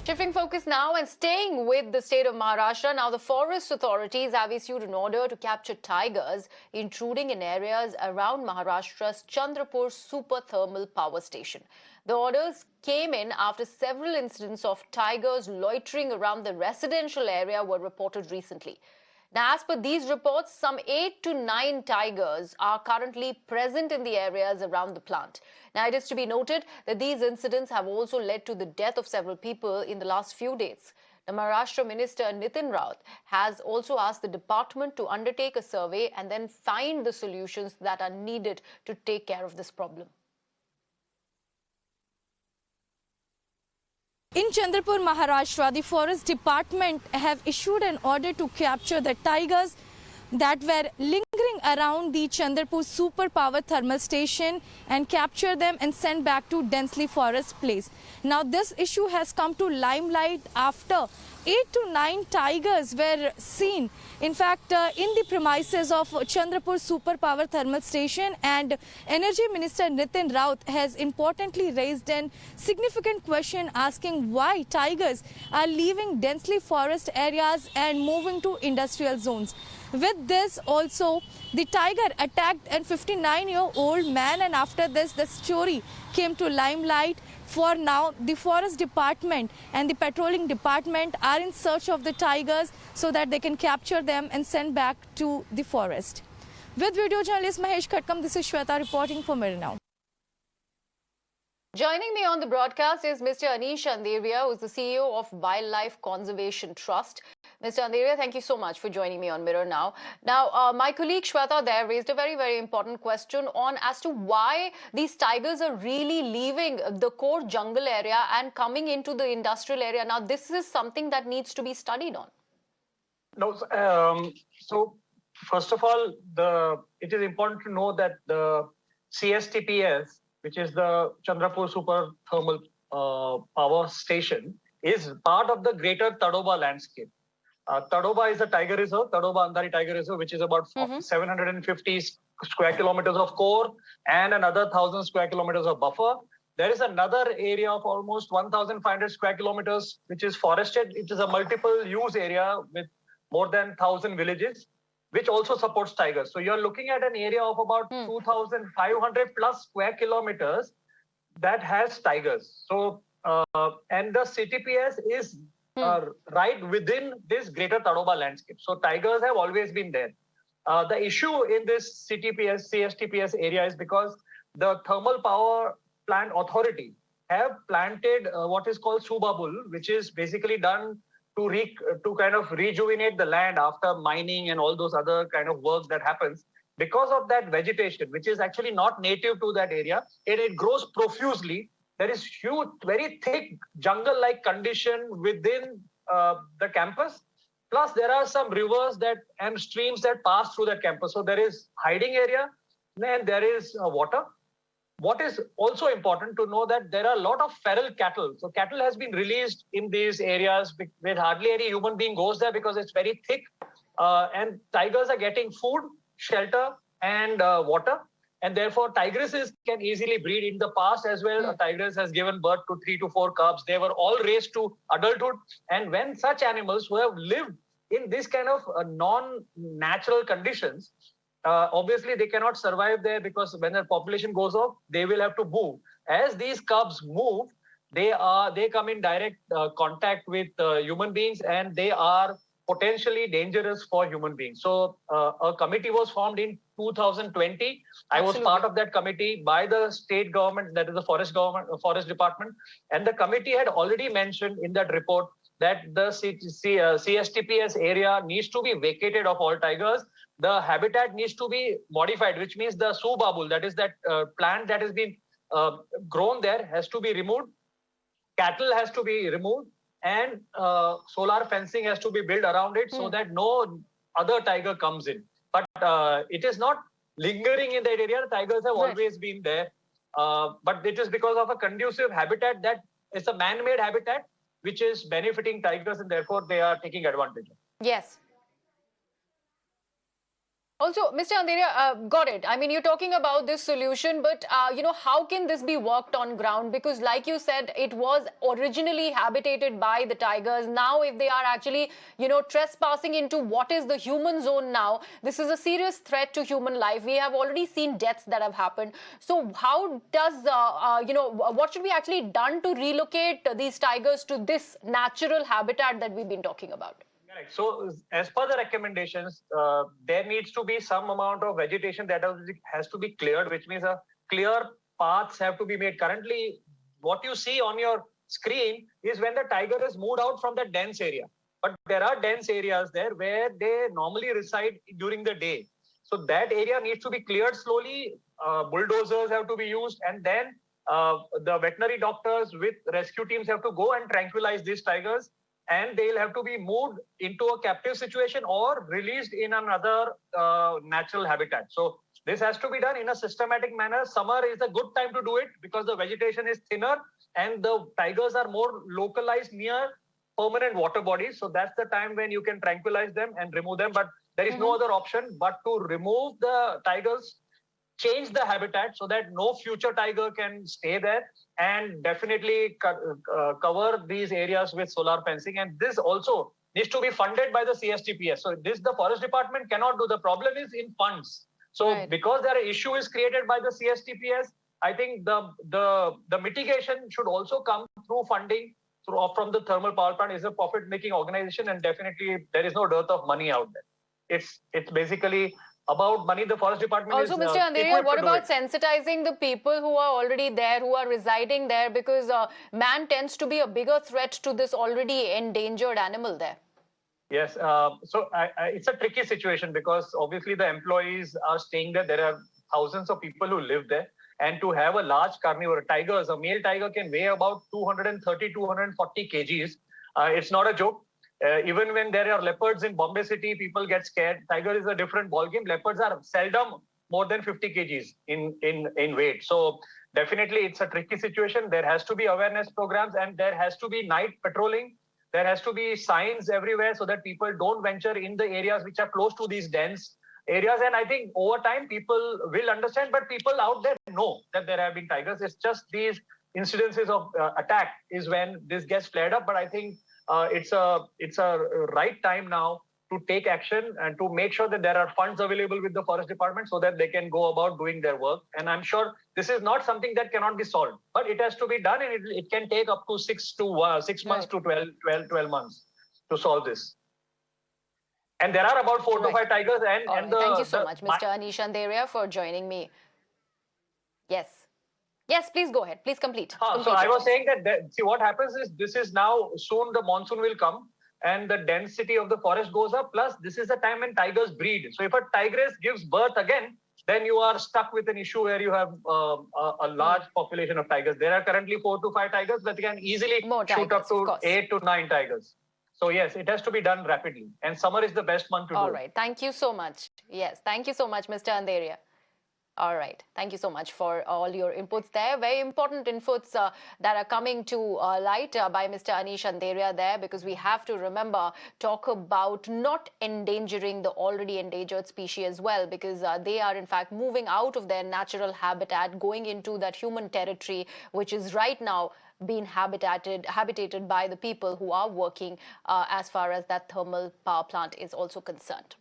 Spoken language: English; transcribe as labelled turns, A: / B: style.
A: Shifting focus now and staying with the state of Maharashtra. Now, the forest authorities have issued an order to capture tigers intruding in areas around Maharashtra's Chandrapur super thermal power station. The orders came in after several incidents of tigers loitering around the residential area were reported recently. Now, as per these reports, some 8 to 9 tigers are currently present in the areas around the plant. Now, it is to be noted that these incidents have also led to the death of several people in the last few days. The Maharashtra Minister Nitin Raut has also asked the department to undertake a survey and then find the solutions that are needed to take care of this problem.
B: In Chandrapur, Maharashtra, the Forest Department have issued an order to capture the tigers that were lingering around the Chandrapur super power thermal station and capture them and send back to densely forest place. Now, this issue has come to limelight after 8 to 9 tigers were seen, in fact, in the premises of Chandrapur super power thermal station, and Energy Minister Nitin Raut has importantly raised a significant question asking why tigers are leaving densely forest areas and moving to industrial zones. With this also, the tiger attacked a 59-year-old man, and after this, the story came to limelight. For now, the Forest Department and the Patrolling Department are in search of the tigers so that they can capture them and send back to the forest. With video journalist Mahesh Khatkam, this is Shweta reporting for Mirror Now.
A: Joining me on the broadcast is Mr. Anish Andevia, who is the CEO of Wildlife Conservation Trust. Mr. Andevia, thank you so much for joining me on Mirror Now. Now, my colleague Shweta there raised a very, very important question on as to why these tigers are really leaving the core jungle area and coming into the industrial area. Now, this is something that needs to be studied on.
C: No, so first of all, it is important to know that the CSTPS, which is the Chandrapur Super Thermal Power Station, is part of the greater Tadoba landscape. Tadoba is a tiger reserve, Tadoba Andhari Tiger Reserve, which is about 750 square kilometers of core and another 1,000 square kilometers of buffer. There is another area of almost 1,500 square kilometers, which is forested. It is a multiple use area with more than 1,000 villages, which also supports tigers. So you're looking at an area of about 2,500 plus square kilometers that has tigers. So, and the CTPS is right within this greater Tadoba landscape. So tigers have always been there. The issue in this CSTPS area is because the Thermal Power Plant Authority have planted what is called subabul, which is basically done to kind of rejuvenate the land after mining and all those other kind of work that happens. Because of that vegetation, which is actually not native to that area, it grows profusely. There is huge, very thick jungle-like condition within the campus. Plus, there are some rivers and streams that pass through that campus. So there is hiding area and there is water. What is also important to know that there are a lot of feral cattle. So cattle has been released in these areas where hardly any human being goes there because it's very thick. And tigers are getting food, shelter, and water. And therefore, tigresses can easily breed. In the past as well, a tigress has given birth to 3 to 4 cubs. They were all raised to adulthood. And when such animals who have lived in this kind of non-natural conditions, obviously they cannot survive there because when the population goes off, they will have to move. As these cubs move, they come in direct contact with human beings, and they are potentially dangerous for human beings. So a committee was formed in 2020. I was part of that committee by the state government, that is the forest department. And the committee had already mentioned in that report that the CSTPS area needs to be vacated of all tigers. The habitat needs to be modified, which means the subabul, that is that plant that has been grown there, has to be removed. Cattle has to be removed, and solar fencing has to be built around it so that no other tiger comes in. But it is not lingering in that area. The tigers have always been there. But it is because of a conducive habitat that is a man-made habitat, which is benefiting tigers, and therefore they are taking advantage of.
A: Yes. Also, Mr. Andheriya, got it. I mean, you're talking about this solution, but how can this be worked on ground? Because, like you said, it was originally habitated by the tigers. Now, if they are actually, trespassing into what is the human zone now, this is a serious threat to human life. We have already seen deaths that have happened. So, how does, what should be actually done to relocate these tigers to this natural habitat that we've been talking about?
C: Correct. So, as per the recommendations, there needs to be some amount of vegetation that has to be cleared, which means a clear paths have to be made. Currently, what you see on your screen is when the tiger is moved out from the dense area. But there are dense areas there where they normally reside during the day. So that area needs to be cleared slowly. Bulldozers have to be used, and then the veterinary doctors with rescue teams have to go and tranquilize these tigers, and they'll have to be moved into a captive situation or released in another natural habitat. So this has to be done in a systematic manner. Summer is a good time to do it because the vegetation is thinner and the tigers are more localized near permanent water bodies. So that's the time when you can tranquilize them and remove them. But there is no other option but to remove the tigers, change the habitat so that no future tiger can stay there, and definitely cover these areas with solar fencing. And this also needs to be funded by the CSTPS. So this the forest department cannot do. The problem is in funds. So
A: Right.
C: because there are issue is created by the CSTPS, I think the mitigation should also come through funding from the thermal power plant. Is a profit making organization, and definitely there is no dearth of money out there. It's basically about money. The forest department
A: Also,
C: is
A: Mr. Andheriya,
C: equipped
A: what
C: to do
A: about
C: it.
A: sensitizing the people who are already there, who are residing there? Because man tends to be a bigger threat to this already endangered animal there.
C: Yes. So it's a tricky situation because obviously the employees are staying there. There are thousands of people who live there. And to have a large carnivore, tigers, a male tiger can weigh about 230, 240 kgs. It's not a joke. Even when there are leopards in Bombay City, people get scared. Tiger is a different ballgame. Leopards are seldom more than 50 kgs in weight. So definitely it's a tricky situation. There has to be awareness programs, and there has to be night patrolling. There has to be signs everywhere so that people don't venture in the areas which are close to these dense areas. And I think over time people will understand, but people out there know that there have been tigers. It's just these incidences of attack is when this gets flared up. But I think it's a right time now to take action and to make sure that there are funds available with the forest department so that they can go about doing their work. And I'm sure this is not something that cannot be solved, but it has to be done, and it can take up to 6 months to 12 months to solve this. And there are about 4 to 5 tigers. And
A: Thank you so much, Mr. Anish Andheriya, for joining me. Yes. Yes, please go ahead. Please complete.
C: So I was saying that, see, what happens is this is now soon the monsoon will come and the density of the forest goes up. Plus, this is the time when tigers breed. So if a tigress gives birth again, then you are stuck with an issue where you have a large population of tigers. There are currently 4 to 5 tigers, but they can easily shoot up to 8 to 9 tigers. So yes, it has to be done rapidly. And summer is the best month to do it.
A: All right. Thank you so much. Yes. Thank you so much, Mr. Andheriya. All right. Thank you so much for all your inputs there. Very important inputs that are coming to light by Mr. Anish Andheriya there, because we have to remember, talk about not endangering the already endangered species as well, because they are in fact moving out of their natural habitat, going into that human territory, which is right now being habitated by the people who are working as far as that thermal power plant is also concerned.